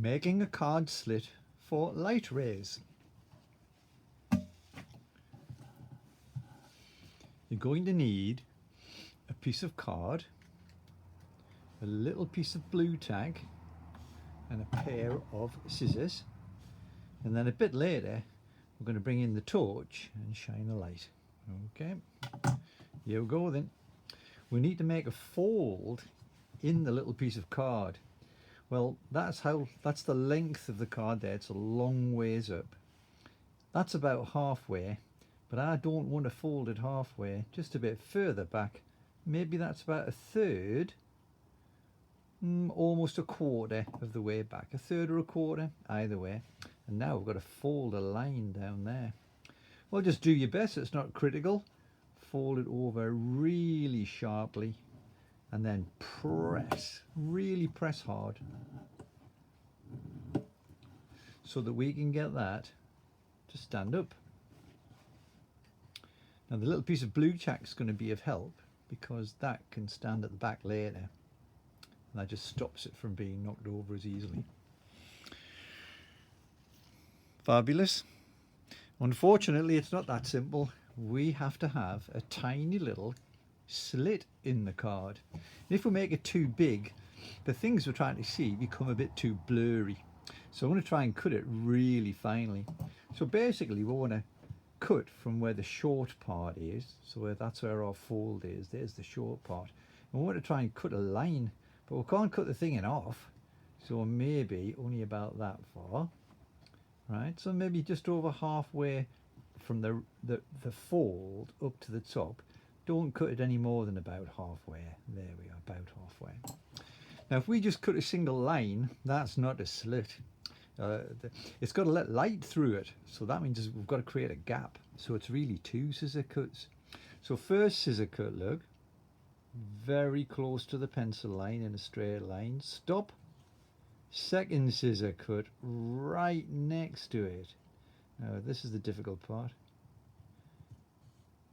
Making a card slit for light rays. You're going to need a piece of card, a little piece of blue tack, and a pair of scissors. And then a bit later, we're going to bring in the torch and shine a light. Okay, here we go then. We need to make a fold in the little piece of card. Well, that's the length of the card there. It's a long ways up. That's about halfway, but I don't want to fold it halfway, just a bit further back. Maybe that's about a third, almost a quarter of the way back. A third or a quarter, either way. And now we've got to fold a line down there. Well, just do your best, it's not critical. Fold it over really sharply and then press, really press hard so that we can get that to stand up. Now the little piece of blue tack is going to be of help because that can stand at the back later and that just stops it from being knocked over as easily. Fabulous. Unfortunately, it's not that simple. We have to have a tiny little slit in the card. And if we make it too big, the things we're trying to see become a bit too blurry. So I'm going to try and cut it really finely. So basically we want to cut from where the short part is, so that's where our fold is. There's the short part. And we want to try and cut a line, but we can't cut the thing in half, so maybe only about that far. Right, so maybe just over halfway from the fold up to the top. Don't cut it any more than about halfway. There we are, about halfway. Now if we just cut a single line, that's not a slit. It's got to let light through it, so that means we've got to create a gap. So it's really two scissor cuts. So first scissor cut, look, very close to the pencil line in a straight line. Stop. Second scissor cut right next to it. Now this is the difficult part.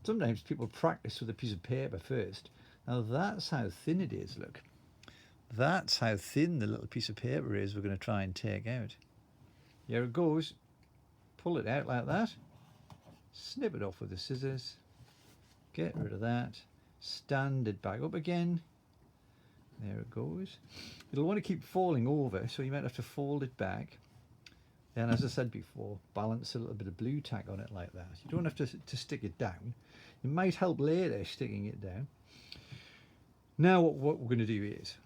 Sometimes people practice with a piece of paper first. Now that's how thin it is, look. That's how thin the little piece of paper is we're going to try and take out. Here it goes. Pull it out like that. Snip it off with the scissors. Get rid of that. Stand it back up again. There it goes. It'll want to keep falling over, so you might have to fold it back. Then, as I said before, balance a little bit of blue tack on it like that. You don't have to stick it down. It might help later sticking it down. Now what we're going to do is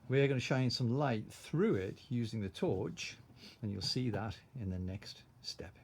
we're going to shine some light through it using the torch, and you'll see that in the next step.